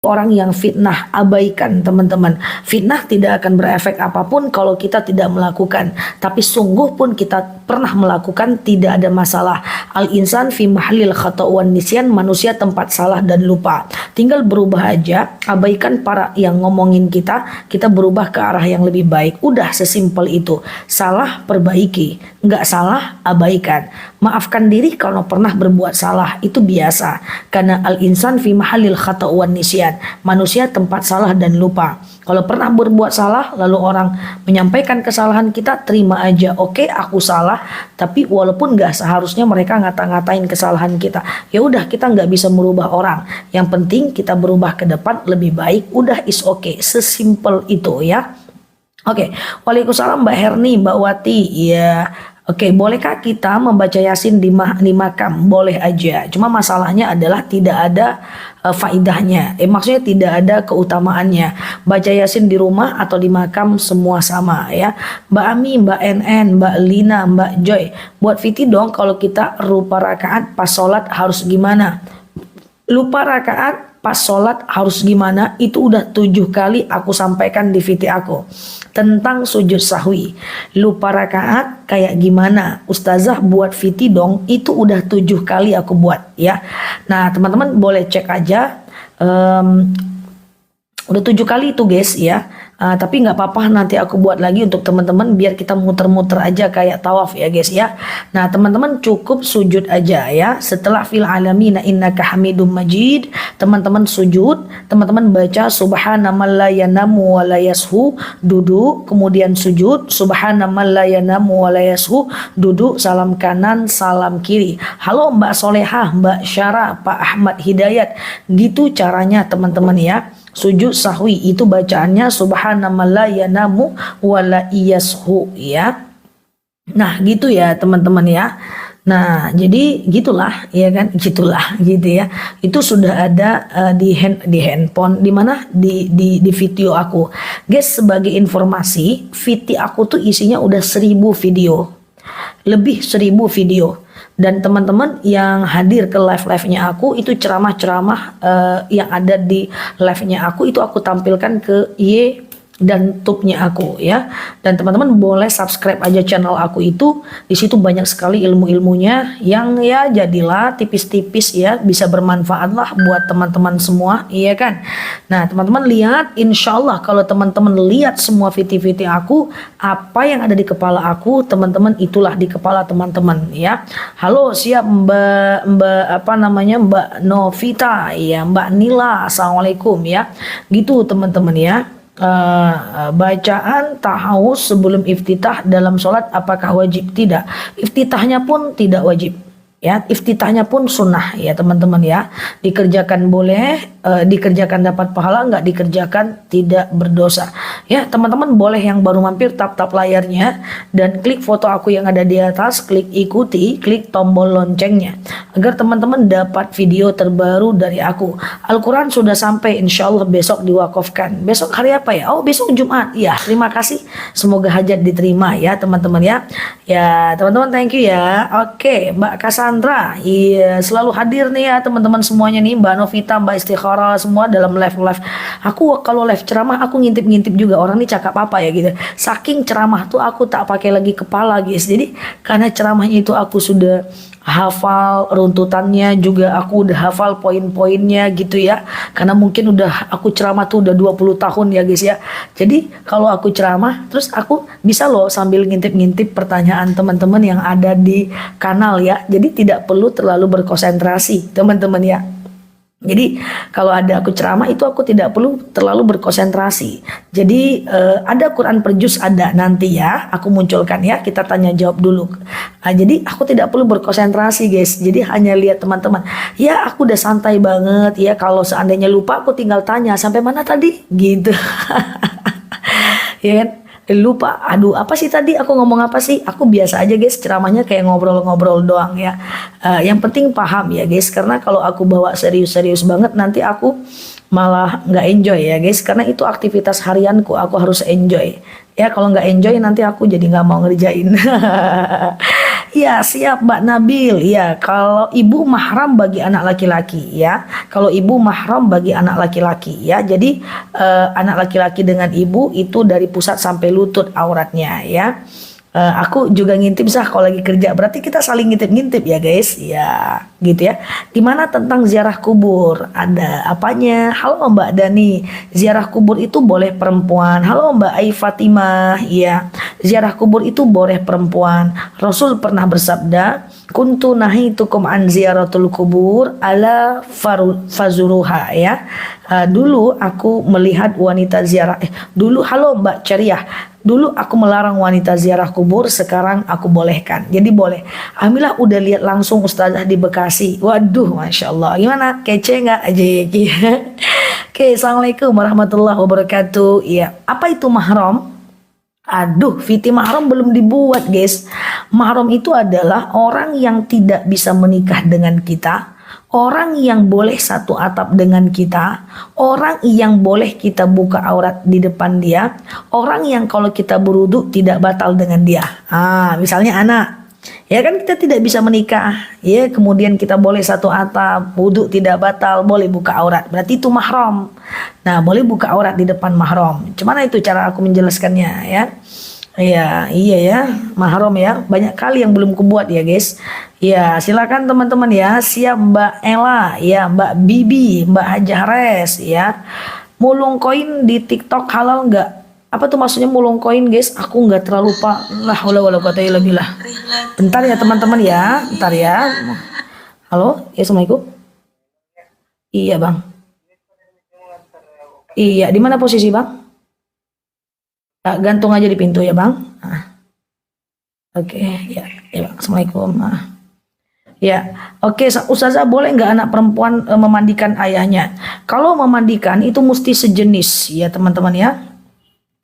orang yang fitnah, abaikan teman-teman. Fitnah tidak akan berefek apapun kalau kita tidak melakukan. Tapi sungguh pun kita pernah melakukan, tidak ada masalah. Al-insan fi mahallil khata' wan nisyan, manusia tempat salah dan lupa. Tinggal berubah aja, abaikan para yang ngomongin kita berubah ke arah yang lebih baik. Udah sesimpel itu. Salah, perbaiki. Nggak salah, abaikan. Maafkan diri kalau pernah berbuat salah, itu biasa. Karena al-insan fi mahallil khata' wan nisyan, manusia tempat salah dan lupa. Kalau pernah berbuat salah lalu orang menyampaikan kesalahan kita, terima aja. Oke, aku salah, tapi walaupun nggak seharusnya mereka ngata-ngatain kesalahan kita, ya udah, kita nggak bisa merubah orang. Yang penting kita berubah ke depan lebih baik. Udah, is okay, sesimpel itu ya. Oke, Waalaikumsalam Mbak Herni, Mbak Wati. Ya, oke, bolehkah kita membaca Yasin di makam? Boleh aja. Cuma masalahnya adalah tidak ada faidahnya. Maksudnya tidak ada keutamaannya. Baca Yasin di rumah atau di makam semua sama ya. Mbak Ami, Mbak NN, Mbak Lina, Mbak Joy, buat Fiti dong kalau kita lupa rakaat pas sholat harus gimana? Lupa rakaat pas sholat harus gimana? Itu udah 7 kali aku sampaikan di VT aku tentang sujud sahwi. Lupa rakaat kayak gimana? Ustazah buat VT dong. Itu udah 7 kali aku buat ya. Nah teman-teman boleh cek aja. Udah 7 kali itu guys ya. Tapi nggak apa-apa, nanti aku buat lagi untuk teman-teman biar kita muter-muter aja kayak tawaf ya guys ya. Nah teman-teman cukup sujud aja ya. Setelah fil alamina innaka hamidum majid, teman-teman sujud, teman-teman baca subhanamal la yanamu wa la yashu, duduk, kemudian sujud, subhanamal la yanamu wa la yashu, duduk, salam kanan, salam kiri. Halo Mbak Solehah, Mbak Syara, Pak Ahmad Hidayat. Gitu caranya teman-teman ya. Sujud sahwi itu bacaannya subhanallah la yanamu wala iyashu ya. Nah gitu ya teman-teman ya. Nah jadi gitulah ya kan, gitulah gitu ya. Itu sudah ada di handphone, di mana di video aku guys. Sebagai informasi, VT aku tuh isinya udah 1000 video, lebih 1000 video. Dan teman-teman yang hadir ke live-nya aku, itu ceramah-ceramah yang ada di live-nya aku, itu aku tampilkan ke Y dan tube-nya aku ya. Dan teman-teman boleh subscribe aja channel aku itu. Di situ banyak sekali ilmu-ilmunya yang ya jadilah tipis-tipis ya, bisa bermanfaat lah buat teman-teman semua, iya kan. Nah teman-teman lihat, insya Allah kalau teman-teman lihat semua video-video aku, apa yang ada di kepala aku, teman-teman itulah di kepala teman-teman ya. Halo, siap Mbak Novita ya, Mbak Nila, assalamualaikum ya. Gitu teman-teman ya. Bacaan tahawus sebelum iftitah dalam sholat apakah wajib? Tidak. Iftitahnya pun tidak wajib ya, iftitahnya pun sunnah ya teman-teman ya. Dikerjakan boleh, dikerjakan dapat pahala, nggak dikerjakan tidak berdosa ya. Teman-teman boleh yang baru mampir tap layarnya dan klik foto aku yang ada di atas, klik ikuti, klik tombol loncengnya agar teman-teman dapat video terbaru dari aku. Al-Quran sudah sampai, insya Allah besok diwakafkan. Besok hari apa ya? Oh besok Jumat ya. Terima kasih, semoga hajat diterima ya teman-teman ya. Ya teman-teman, thank you ya. Oke, Mbak Cassandra, iya selalu hadir nih ya teman-teman semuanya nih. Mbak Novita, Mbak Istikharah, semua dalam live. Aku kalau live ceramah aku ngintip-ngintip juga orang nih cakap apa ya gitu. Saking ceramah tuh aku tak pakai lagi kepala guys. Jadi karena ceramahnya itu aku sudah hafal runtutannya, juga aku udah hafal poin-poinnya gitu ya. Karena mungkin udah aku ceramah tuh udah 20 tahun ya guys ya. Jadi kalau aku ceramah terus aku bisa loh sambil ngintip-ngintip pertanyaan teman-teman yang ada di kanal ya. Jadi tidak perlu terlalu berkonsentrasi teman-teman ya. Jadi kalau ada aku ceramah itu aku tidak perlu terlalu berkonsentrasi. Jadi ada Quran per juz ada nanti ya, aku munculkan ya, kita tanya jawab dulu. Jadi aku tidak perlu berkonsentrasi guys. Jadi hanya lihat teman-teman. Ya aku udah santai banget ya. Kalau seandainya lupa aku tinggal tanya sampai mana tadi gitu. Ya kan? Lupa, aduh apa sih tadi aku ngomong apa sih, aku biasa aja guys, ceramahnya kayak ngobrol-ngobrol doang ya. Yang penting paham ya guys, karena kalau aku bawa serius-serius banget nanti aku malah nggak enjoy ya guys, karena itu aktivitas harianku, aku harus enjoy ya. Kalau nggak enjoy nanti aku jadi nggak mau ngerjain. Ya, siap Mbak Nabil. Ya, kalau ibu mahram bagi anak laki-laki ya. Kalau ibu mahram bagi anak laki-laki ya. Jadi anak laki-laki dengan ibu itu dari pusat sampai lutut auratnya ya. Aku juga ngintip sah kalau lagi kerja. Berarti kita saling ngintip-ngintip ya guys. Ya, gitu ya. Gimana tentang ziarah kubur? Ada apanya? Halo Mbak Dani. Ziarah kubur itu boleh perempuan. Halo Mbak Ai Fatimah. Ya, ziarah kubur itu boleh perempuan. Rasul pernah bersabda, kuntu nahitukum an ziaratul kubur ala fazuruha ya. Dulu aku melihat wanita ziarah dulu halo Mbak Ceriah. Dulu aku melarang wanita ziarah kubur, sekarang aku bolehkan. Jadi boleh. Alhamdulillah udah lihat langsung ustazah di Bekasi. Waduh, masya Allah. Gimana? Kece nggak aja? Oke, assalamualaikum warahmatullahi wabarakatuh. Iya, apa itu mahram? Aduh, Fiti mahram belum dibuat guys. Mahram itu adalah orang yang tidak bisa menikah dengan kita, orang yang boleh satu atap dengan kita, orang yang boleh kita buka aurat di depan dia, orang yang kalau kita berwudu tidak batal dengan dia. Misalnya anak, ya kan kita tidak bisa menikah, ya kemudian kita boleh satu atap, wudu tidak batal, boleh buka aurat, berarti itu mahram. Nah, boleh buka aurat di depan mahram. Cuman itu cara aku menjelaskannya ya. Iya, iya ya, mahram ya. Banyak kali yang belum kubuat ya guys. Ya, silakan teman-teman ya. Siap Mbak Ella, ya Mbak Bibi, Mbak Hajares ya. Mulung koin di TikTok halal nggak? Apa tuh maksudnya mulung koin guys? Aku nggak terlalu lupa. Lah, wala quwata illa billah. Bentar ya teman-teman ya, bentar ya. Halo, ya, assalamualaikum. Iya bang. Iya, di mana posisi bang? Gantung aja di pintu ya bang. Oke, ya, ya bang. Assalamualaikum. Ya, oke. Ustazah boleh nggak anak perempuan memandikan ayahnya? Kalau memandikan itu mesti sejenis ya teman-teman ya.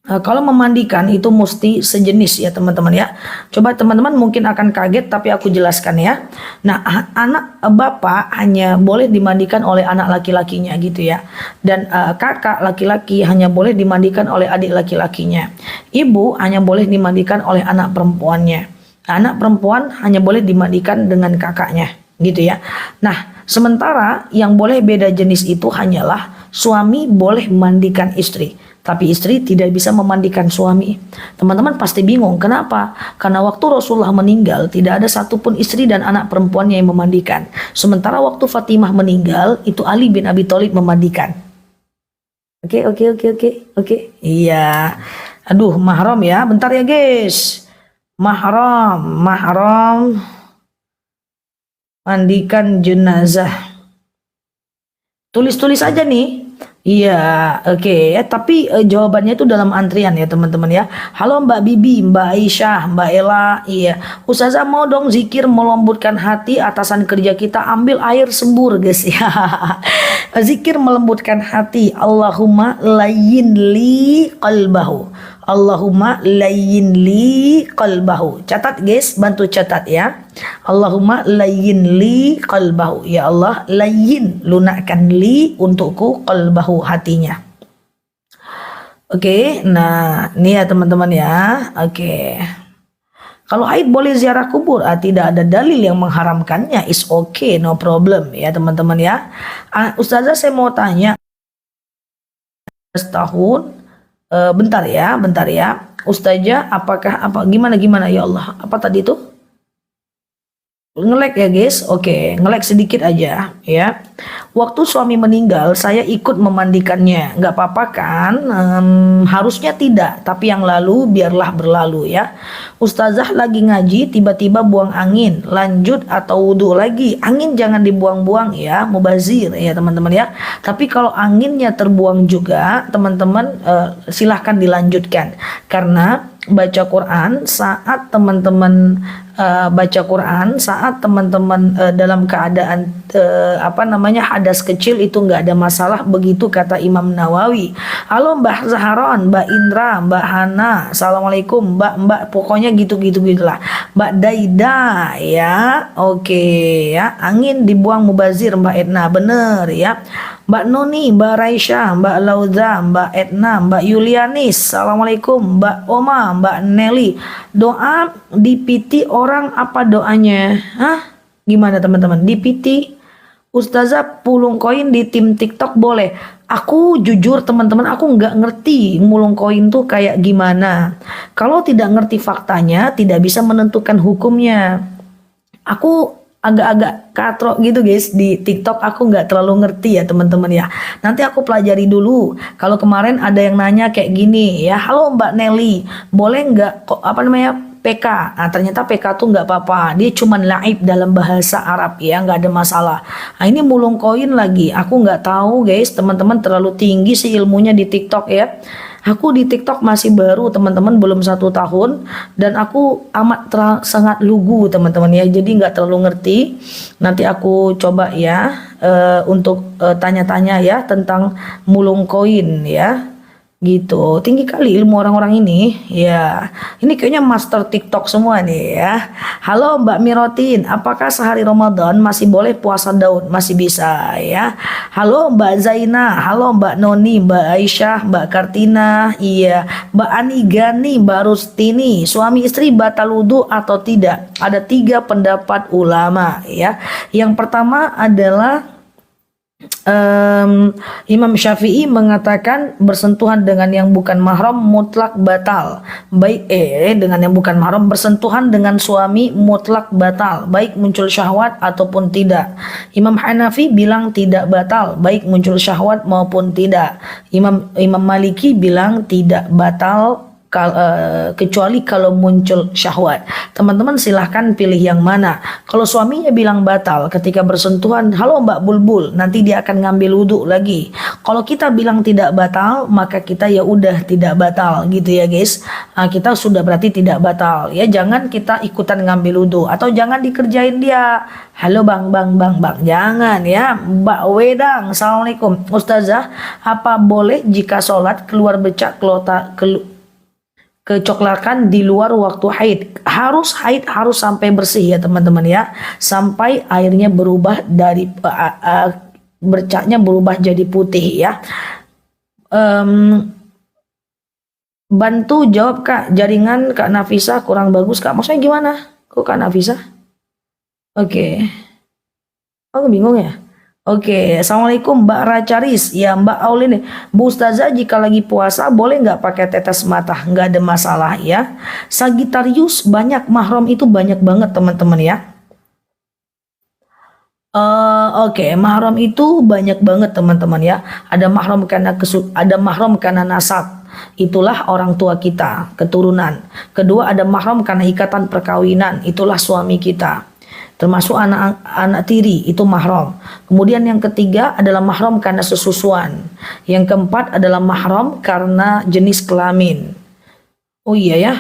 Kalau memandikan itu mesti sejenis ya teman-teman ya. Coba teman-teman mungkin akan kaget tapi aku jelaskan ya. Nah, anak bapak hanya boleh dimandikan oleh anak laki-lakinya gitu ya. Dan kakak laki-laki hanya boleh dimandikan oleh adik laki-lakinya. Ibu hanya boleh dimandikan oleh anak perempuannya. Anak perempuan hanya boleh dimandikan dengan kakaknya gitu ya. Nah, sementara yang boleh beda jenis itu hanyalah suami boleh memandikan istri, tapi istri tidak bisa memandikan suami. Teman-teman pasti bingung, kenapa? Karena waktu Rasulullah meninggal, tidak ada satupun istri dan anak perempuannya yang memandikan. Sementara waktu Fatimah meninggal, itu Ali bin Abi Thalib memandikan. Oke. Iya. Aduh, mahram ya. Bentar ya guys. Mahram. Mandikan jenazah. Tulis-tulis aja nih. Iya, oke ya. Tapi jawabannya itu dalam antrian ya teman-teman ya. Halo Mbak Bibi, Mbak Aisyah, Mbak Ella. Iya, Ustazah mau dong zikir melembutkan hati atasan kerja kita. Ambil air sembur guys ya. Zikir melembutkan hati. Allahumma layyin li qalbahu. Allahumma layyin li qalbahu. Catat guys, bantu catat ya. Allahumma layyin li qalbahu. Ya Allah, layyin, lunakkan li untukku qalbahu, hatinya. Oke, nah ini ya teman-teman ya. Oke. Kalau haid boleh ziarah kubur, tidak ada dalil yang mengharamkannya. Is okay, no problem ya teman-teman ya. Ustazah saya mau tanya, setahun. Bentar ya. Ustazah, apakah gimana ya Allah? Apa tadi itu? Ngelek ya guys, oke, ngelek sedikit aja ya. Waktu suami meninggal, saya ikut memandikannya, nggak apa-apa kan? Harusnya tidak, tapi yang lalu biarlah berlalu ya. Ustazah lagi ngaji, tiba-tiba buang angin, lanjut atau wudhu lagi. Angin jangan dibuang-buang ya, mubazir ya teman-teman ya. Tapi kalau anginnya terbuang juga, teman-teman silahkan dilanjutkan, karena baca Quran saat teman-teman dalam keadaan hadas kecil itu nggak ada masalah, begitu kata Imam Nawawi. Halo Mbak Zaharon, Mbak Indra, Mbak Hana, assalamualaikum Mbak, pokoknya gitulah. Mbak Daida ya, oke ya, angin dibuang mubazir Mbak Edna, bener ya. Mbak Noni, Mbak Raisya, Mbak Lauza, Mbak Etna, Mbak Yulianis, Assalamualaikum, Mbak Oma, Mbak Nelly. Doa di PT orang apa doanya? Hah? Gimana teman-teman? Di PT Ustazah pulung koin di tim TikTok boleh? Aku jujur teman-teman, aku nggak ngerti mulung koin tuh kayak gimana. Kalau tidak ngerti faktanya, tidak bisa menentukan hukumnya. Aku agak-agak katrok gitu guys di TikTok, aku nggak terlalu ngerti ya teman-teman ya. Nanti aku pelajari dulu. Kalau kemarin ada yang nanya kayak gini ya, halo Mbak Nelly, boleh nggak kok apa namanya PK? Nah, ternyata PK tuh nggak apa-apa, dia cuman laib dalam bahasa Arab ya, nggak ada masalah. Nah, ini mulung koin lagi, aku nggak tahu guys, teman-teman terlalu tinggi sih ilmunya di TikTok ya. Aku di TikTok masih baru teman-teman, belum 1 tahun, dan aku sangat lugu teman-teman ya, jadi nggak terlalu ngerti. Nanti aku coba ya untuk tanya-tanya ya tentang mulung koin ya. Gitu, tinggi kali ilmu orang-orang ini ya. Ini kayaknya master TikTok semua nih ya. Halo Mbak Mirotin, apakah sehari Ramadan masih boleh puasa daun? Masih bisa ya. Halo Mbak Zaina, halo Mbak Noni, Mbak Aisyah, Mbak Kartina, iya, Mbak Ani Gani, Mbak Rustini, suami istri batal wudu atau tidak? Ada 3 pendapat ulama ya. Yang pertama adalah Imam Syafi'i mengatakan bersentuhan dengan yang bukan mahram mutlak batal. Baik dengan yang bukan mahram bersentuhan dengan suami mutlak batal, baik muncul syahwat ataupun tidak. Imam Hanafi bilang tidak batal, baik muncul syahwat maupun tidak. Imam Maliki bilang tidak batal kecuali kalau muncul syahwat. Teman-teman silahkan pilih yang mana. Kalau suaminya bilang batal ketika bersentuhan, halo Mbak Bulbul, nanti dia akan ngambil wudhu lagi. Kalau kita bilang tidak batal, maka kita ya udah tidak batal gitu ya guys. Nah, kita sudah berarti tidak batal ya. Jangan kita ikutan ngambil wudhu atau jangan dikerjain dia. Halo bang, jangan ya. Mbak Wedang, assalamualaikum. Ustazah, apa boleh jika sholat keluar becak kecoklakan di luar waktu haid? Haid harus sampai bersih ya teman-teman ya, sampai airnya berubah dari bercaknya berubah jadi putih ya. Bantu jawab Kak, jaringan Kak Nafisa kurang bagus Kak. Maksudnya gimana kok Kak Nafisa? Oke. Aku bingung ya. Oke, assalamualaikum Mbak Racaris. Ya Mbak Aulin, Bu Ustazah jika lagi puasa boleh nggak pakai tetes mata? Nggak ada masalah ya. Sagittarius banyak mahram itu banyak banget teman-teman ya. Oke, mahram itu banyak banget teman-teman ya. Ada mahram karena nasab. Itulah orang tua kita, keturunan. Kedua ada mahram karena ikatan perkawinan. Itulah suami kita. Termasuk anak tiri itu mahram. Kemudian yang ketiga adalah mahram karena sesusuan. Yang keempat adalah mahram karena jenis kelamin. Oh iya ya,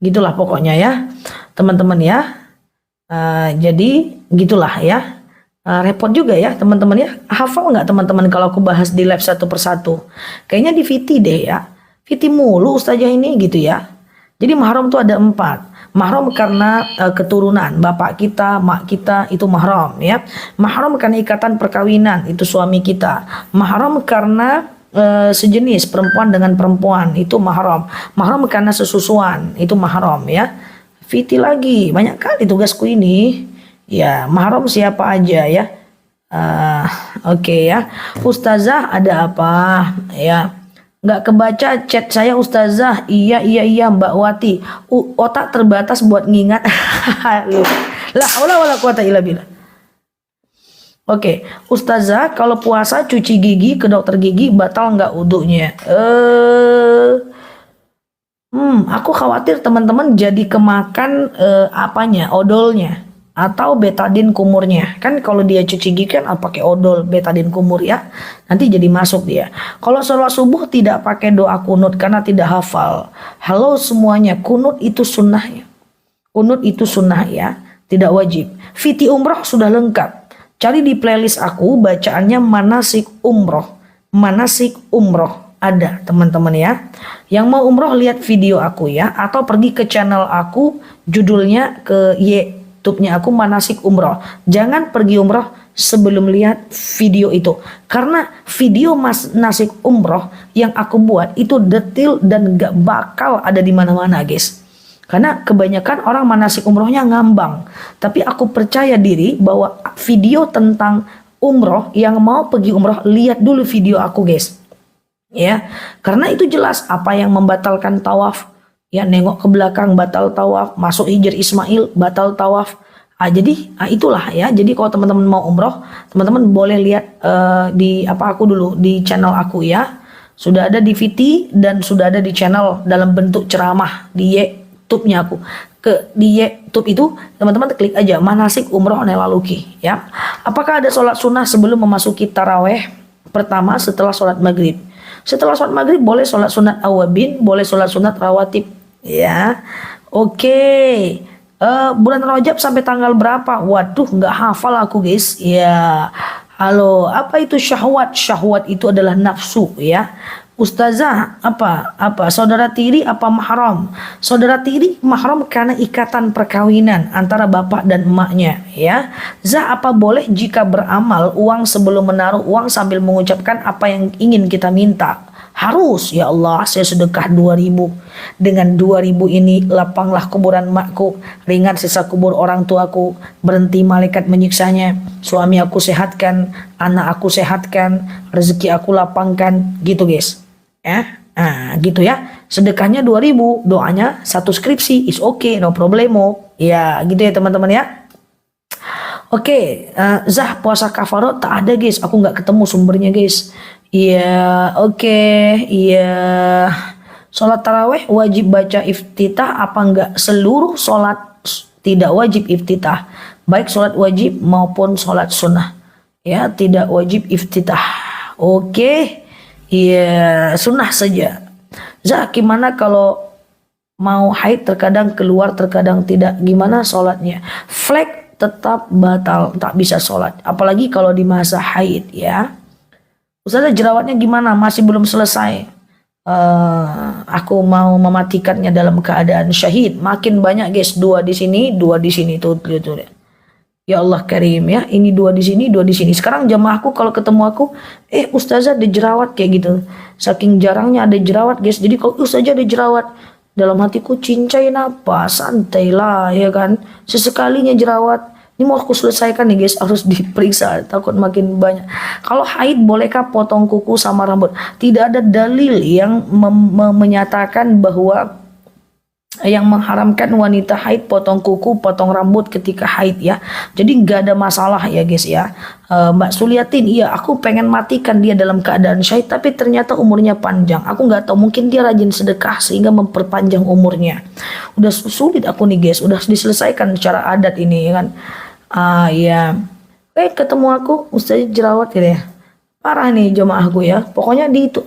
gitulah pokoknya ya teman-teman ya. Jadi gitulah ya. Repot juga ya teman-teman ya. Hafal nggak teman-teman kalau aku bahas di lab satu persatu? Kayaknya di Viti deh ya. Viti mulu ustazah ini gitu ya. Jadi mahram itu ada 4. Mahram karena keturunan, bapak kita, mak kita itu mahram ya. Mahram karena ikatan perkawinan, itu suami kita. Mahram karena sejenis perempuan dengan perempuan, itu mahram. Mahram karena sesusuan, itu mahram ya. Fiti lagi, banyak kali tugasku ini. Ya, mahram siapa aja ya. Oke ya. Ustazah ada apa ya? Nggak kebaca chat saya Ustazah. Iya Mbak Wati. Otak terbatas buat ngingat. La haula wala quwata illa billah. Oke, Ustazah kalau puasa cuci gigi ke dokter gigi batal nggak wudunya? Aku khawatir teman-teman jadi kemakan apanya, odolnya atau betadin kumurnya. Kan kalau dia cuci gigi kan pakai odol betadin kumur ya, nanti jadi masuk dia. Kalau sholat subuh tidak pakai doa kunut karena tidak hafal. Halo semuanya, kunut itu sunnah ya. Kunut itu sunnah ya, tidak wajib. Fiti umroh sudah lengkap. Cari di playlist aku bacaannya manasik umroh. Manasik umroh ada teman-teman ya. Yang mau umroh lihat video aku ya, atau pergi ke channel aku, judulnya ke YouTube-nya aku manasik umroh. Jangan pergi umroh sebelum lihat video itu. Karena video manasik umroh yang aku buat itu detail dan gak bakal ada di mana-mana guys. Karena kebanyakan orang manasik umrohnya ngambang. Tapi aku percaya diri bahwa video tentang umroh, yang mau pergi umroh, lihat dulu video aku guys. Ya, karena itu jelas apa yang membatalkan tawaf. Ya, nengok ke belakang batal tawaf, masuk Hijr Ismail batal tawaf. Jadi itulah ya. Jadi kalau teman-teman mau umroh, teman-teman boleh lihat di aku dulu di channel aku ya. Sudah ada di VT dan sudah ada di channel dalam bentuk ceramah di YouTube-nya aku. Di YouTube itu teman-teman klik aja manasik umroh Nela Luki ya. Apakah ada sholat sunnah sebelum memasuki taraweh? Pertama, setelah sholat maghrib. Setelah sholat maghrib boleh sholat sunat awabin, boleh sholat sunat rawatib ya. Oke. Bulan Rajab sampai tanggal berapa? Waduh, nggak hafal aku guys ya. Halo, apa itu syahwat? Syahwat itu adalah nafsu ya. Ustazah, apa saudara tiri apa mahram? Saudara tiri mahram karena ikatan perkawinan antara bapak dan emaknya ya. Zah, apa boleh jika beramal uang sebelum menaruh uang sambil mengucapkan apa yang ingin kita minta? Harus, ya Allah saya sedekah 2000. Dengan 2000 ini lapanglah kuburan makku, ringan sisa kubur orang tuaku, berhenti malaikat menyiksanya, suami aku sehatkan, anak aku sehatkan, rezeki aku lapangkan, gitu guys ya. Gitu ya, sedekahnya 2000, doanya satu skripsi, is okay, no problemo ya, gitu ya teman-teman ya. Oke, Zah, puasa kafarot tak ada guys, aku nggak ketemu sumbernya guys. Iya, oke, iya. Sholat taraweh wajib baca iftitah apa enggak? Seluruh sholat tidak wajib iftitah, baik sholat wajib maupun sholat sunnah. Ya, tidak wajib iftitah. Oke, iya, sunnah saja. Zah, gimana kalau mau haid terkadang keluar terkadang tidak? Gimana sholatnya? Flek tetap batal, tak bisa sholat. Apalagi kalau di masa haid ya. Ustazah, jerawatnya gimana? Masih belum selesai. Aku mau mematikannya dalam keadaan syahid. Makin banyak guys, 2 di sini, 2 di sini tuh. Ya Allah Karim ya, ini 2 di sini, 2 di sini. Sekarang jamaahku kalau ketemu aku, Ustazah ada jerawat kayak gitu. Saking jarangnya ada jerawat guys. Jadi kalau Ustazah ada jerawat, dalam hatiku cincai apa? Santailah ya kan. Sesekalinya jerawat. Ini mau aku selesaikan nih guys, harus diperiksa, takut makin banyak. Kalau haid bolehkah potong kuku sama rambut? Tidak ada dalil yang menyatakan bahwa yang mengharamkan wanita haid potong kuku, potong rambut ketika haid ya. Jadi nggak ada masalah ya guys ya. Mbak Suliatin, iya aku pengen matikan dia dalam keadaan syahid, tapi ternyata umurnya panjang. Aku nggak tahu, mungkin dia rajin sedekah sehingga memperpanjang umurnya. Udah sulit aku nih guys, udah diselesaikan secara adat ini ya kan. Ya, ketemu aku Ustaz jerawat gitu ya. Parah nih jemaahku ya. Pokoknya di itu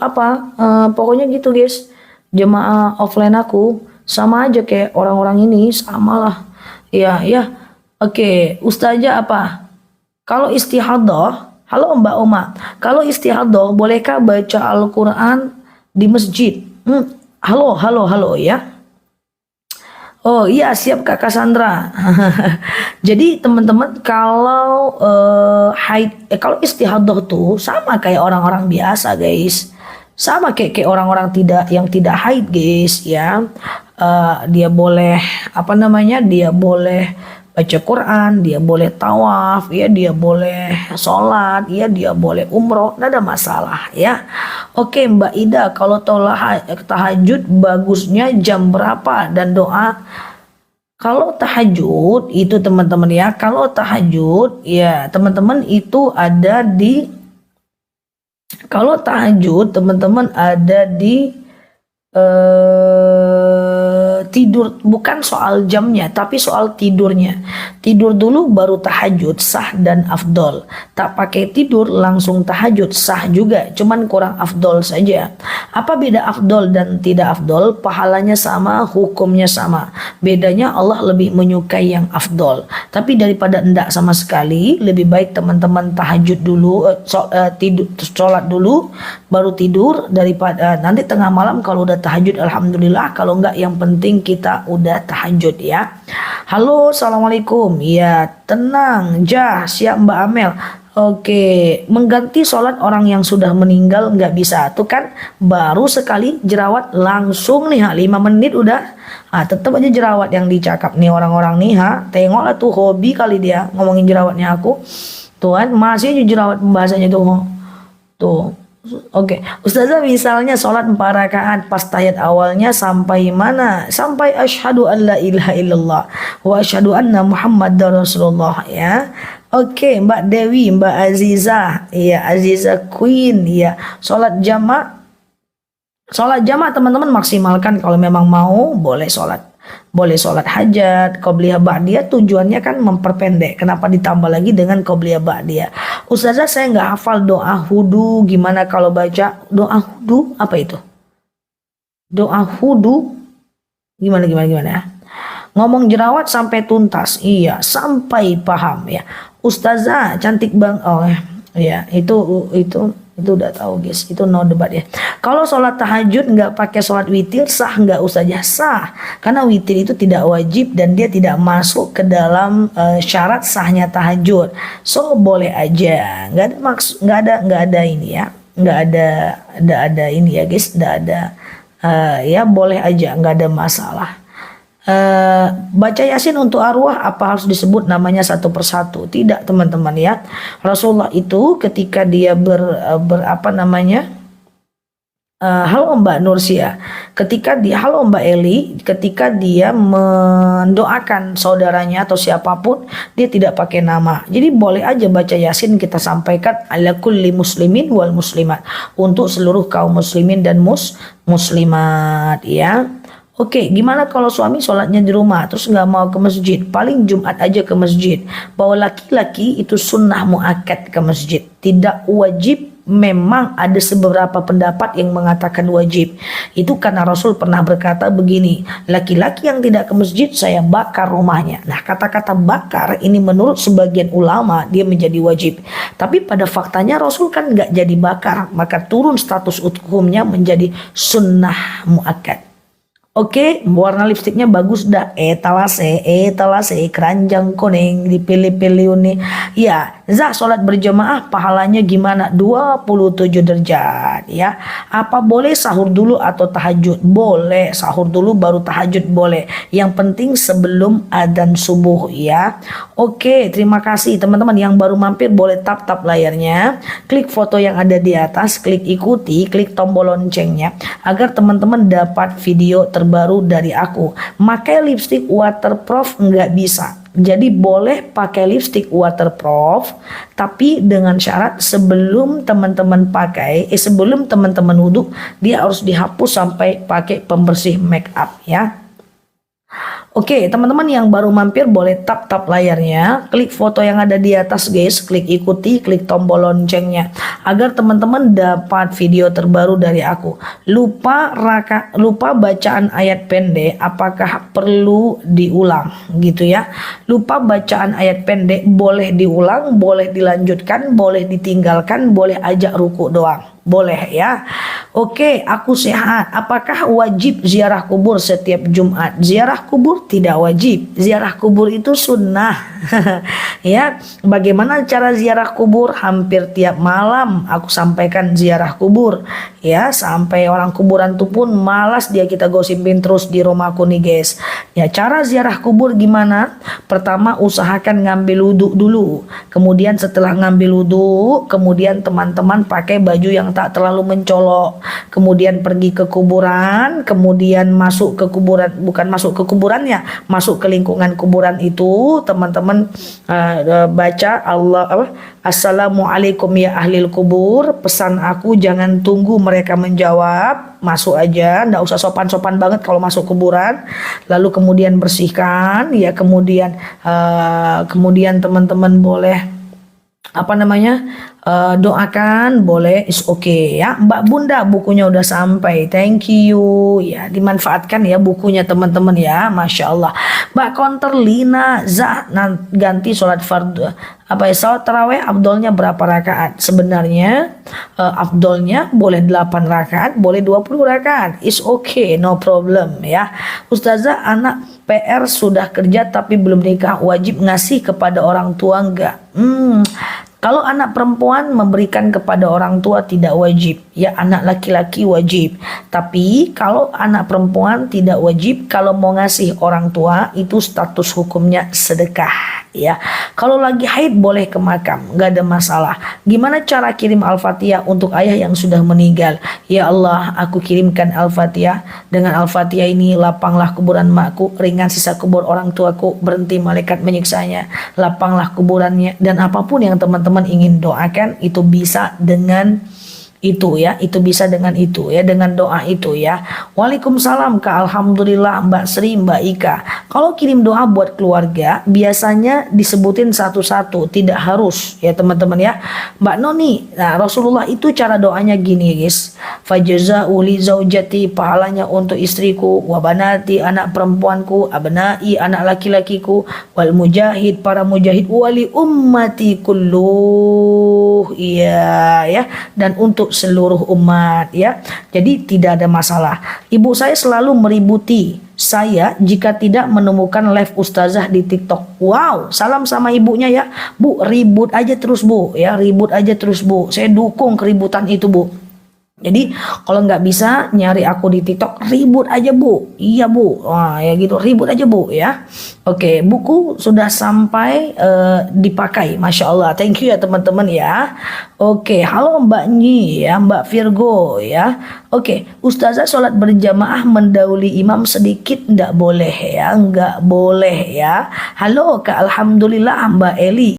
pokoknya gitu guys. Jemaah offline aku sama aja kayak orang-orang ini, samalah. Ya, ya. Oke, Ustazah apa? Kalau istihadah, halo Mbak Oma. Kalau istihadah bolehkah baca Al-Qur'an di masjid? Halo ya. Oh iya, siap Kak Cassandra. Jadi teman-teman kalau kalau istihadah tuh sama kayak orang-orang biasa guys. Sama kayak orang-orang yang tidak haid guys ya. Dia boleh dia boleh baca Quran, dia boleh tawaf, ya dia boleh sholat, ya dia boleh umroh, nggak ada masalah ya. Oke Mbak Ida, kalau tahajud bagusnya jam berapa dan doa? Kalau tahajud itu teman-teman ya, kalau tahajud ya teman-teman itu ada di, kalau tahajud teman-teman ada di tidur, bukan soal jamnya tapi soal tidurnya. Tidur dulu baru tahajud, sah dan afdol. Tak pakai tidur langsung tahajud, sah juga, cuman kurang afdol saja. Apa beda afdol dan tidak afdol? Pahalanya sama, hukumnya sama. Bedanya Allah lebih menyukai yang afdol. Tapi daripada enggak sama sekali, lebih baik teman-teman tahajud dulu, sholat dulu baru tidur, daripada nanti tengah malam kalau udah tahajud alhamdulillah, kalau enggak yang penting kita udah tahajud ya. Halo, assalamualaikum. Ya tenang, siap Mbak Amel. Oke, mengganti sholat orang yang sudah meninggal nggak bisa. Tuh kan baru sekali jerawat langsung nih 5 menit udah. Tetap aja jerawat yang dicakap nih orang-orang nih Tengoklah tuh hobi kali dia ngomongin jerawatnya aku. Tuh kan masih aja jerawat pembahasannya tuh. Tuh. Oke, Ustazah misalnya sholat 4 rakaat pas tahiyat awalnya sampai mana? Sampai asyhadu an la ilaha illallah wa asyhadu anna muhammadar rasulullah ya. Oke, Mbak Dewi, Mbak Aziza, ya Aziza Queen, ya sholat jamaah. Sholat jamaah teman-teman maksimalkan kalau memang mau boleh sholat. Boleh sholat hajat, qobliyah ba'diyah tujuannya kan memperpendek. Kenapa ditambah lagi dengan qobliyah ba'diyah? Ustazah saya nggak hafal doa hudu. Gimana kalau baca doa hudu? Apa itu? Doa hudu? Gimana ya? Ngomong jerawat sampai tuntas. Iya, sampai paham ya. Ustazah cantik bang. Oh ya, itu udah tahu guys, itu no debat ya. Kalau sholat tahajud nggak pakai sholat witir sah nggak? Ustazah sah, karena witir itu tidak wajib dan dia tidak masuk ke dalam syarat sahnya tahajud. So boleh aja, nggak ada maksud, nggak ada ini ya, nggak ada ini ya guys, nggak ada ya boleh aja, nggak ada masalah. Baca Yasin untuk arwah apa harus disebut namanya satu persatu? Tidak teman-teman ya. Rasulullah itu ketika dia berapa namanya, halo Mbak Nursia, halo Mbak Eli, ketika dia mendoakan saudaranya atau siapapun dia tidak pakai nama. Jadi boleh aja baca Yasin kita sampaikan ala kulli muslimin wal muslimat, untuk seluruh kaum muslimin dan muslimat ya. Oke, gimana kalau suami sholatnya di rumah terus nggak mau ke masjid? Paling Jumat aja ke masjid. Bahwa laki-laki itu sunnah muakkad ke masjid, tidak wajib. Memang ada beberapa pendapat yang mengatakan wajib. Itu karena Rasul pernah berkata begini, laki-laki yang tidak ke masjid saya bakar rumahnya. Nah, kata-kata bakar ini menurut sebagian ulama dia menjadi wajib. Tapi pada faktanya Rasul kan nggak jadi bakar, maka turun status hukumnya menjadi sunnah muakkad. Oke, warna lipstiknya bagus dah. Etalase, keranjang kuning, dipilih-pilih nih. Ya, Zah sholat berjamaah pahalanya gimana? 27 derajat ya. Apa boleh sahur dulu atau tahajud? Boleh, sahur dulu baru tahajud boleh. Yang penting sebelum adzan subuh ya. Oke, terima kasih teman-teman yang baru mampir, boleh tap layarnya. Klik foto yang ada di atas, klik ikuti, klik tombol loncengnya agar teman-teman dapat video terbaru dari aku. Pakai lipstick waterproof nggak bisa. Jadi boleh pakai lipstick waterproof, tapi dengan syarat sebelum teman-teman sebelum teman-teman wudhu, dia harus dihapus sampai pakai pembersih make up ya. Oke, teman-teman yang baru mampir boleh tap layarnya, klik foto yang ada di atas guys, klik ikuti, klik tombol loncengnya agar teman-teman dapat video terbaru dari aku. Lupa bacaan ayat pendek, apakah perlu diulang gitu ya? Lupa bacaan ayat pendek boleh diulang, boleh dilanjutkan, boleh ditinggalkan, boleh ajak ruku doang. Boleh ya. Oke, aku sehat. Apakah wajib ziarah kubur setiap Jumat? Ziarah kubur tidak wajib. Ziarah kubur itu sunnah. Ya, bagaimana cara ziarah kubur? Hampir tiap malam aku sampaikan ziarah kubur. Ya, sampai orang kuburan itu pun malas dia kita gosipin terus di rumahku nih guys. Ya, cara ziarah kubur gimana? Pertama usahakan ngambil wudhu dulu. Kemudian setelah ngambil wudhu, kemudian teman-teman pakai baju yang tak terlalu mencolok, kemudian pergi ke kuburan, kemudian masuk ke kuburan, bukan masuk ke kuburannya, masuk ke lingkungan kuburan itu, teman-teman baca Assalamualaikum ya ahlil kubur, pesan aku jangan tunggu mereka menjawab, masuk aja, ndak usah sopan-sopan banget kalau masuk kuburan, lalu kemudian bersihkan ya, kemudian teman-teman boleh doakan, boleh, is okay ya. Mbak Bunda bukunya udah sampai, thank you ya, dimanfaatkan ya bukunya teman-teman ya, Masya Allah. Mbak Konter Lina Zah ganti sholat fardu sholat taraweh afdolnya berapa rakaat? Sebenarnya afdolnya boleh 8 rakaat, boleh 20 rakaat, is okay, no problem ya. Ustazah, anak PR sudah kerja tapi belum nikah, wajib ngasih kepada orang tua enggak? Kalau anak perempuan memberikan kepada orang tua tidak wajib, ya anak laki-laki wajib. Tapi kalau anak perempuan tidak wajib, kalau mau ngasih orang tua itu status hukumnya sedekah, ya. Kalau lagi haid boleh ke makam, nggak ada masalah. Gimana cara kirim Al-Fatihah untuk ayah yang sudah meninggal? Ya Allah, aku kirimkan Al-Fatihah. Dengan Al-Fatihah ini lapanglah kuburan makku, ringan sisa kubur orang tuaku, berhenti malaikat menyiksanya, lapanglah kuburannya. Dan apapun yang teman-teman ingin doakan itu bisa dengan itu ya, itu bisa dengan itu ya, dengan doa itu ya. Waalaikumsalam Kak, alhamdulillah Mbak Sri, Mbak Ika. Kalau kirim doa buat keluarga biasanya disebutin satu-satu, tidak harus ya teman-teman ya. Mbak Noni, nah Rasulullah itu cara doanya gini guys, fajaza'u li zaujati, pahalanya untuk istriku, wa banati, anak perempuanku, abnai, anak laki-lakiku, wal mujahid, para mujahid, wali ummati kulluh, iya ya, dan untuk seluruh umat ya. Jadi tidak ada masalah. Ibu saya selalu meributi saya jika tidak menemukan live ustazah di TikTok. Wow, salam sama ibunya ya. Bu, ribut aja terus Bu ya, ribut aja terus Bu. Saya dukung keributan itu Bu. Jadi kalau nggak bisa nyari aku di TikTok, ribut aja Bu. Iya Bu, wah ya gitu, ribut aja Bu ya. Oke, buku sudah sampai dipakai, Masya Allah. Thank you ya teman-teman ya. Oke, halo Mbak Nyi ya, Mbak Virgo ya. Oke, Ustazah sholat berjamaah mendahului imam sedikit nggak boleh ya, nggak boleh ya. Halo Kak, alhamdulillah Mbak Eli.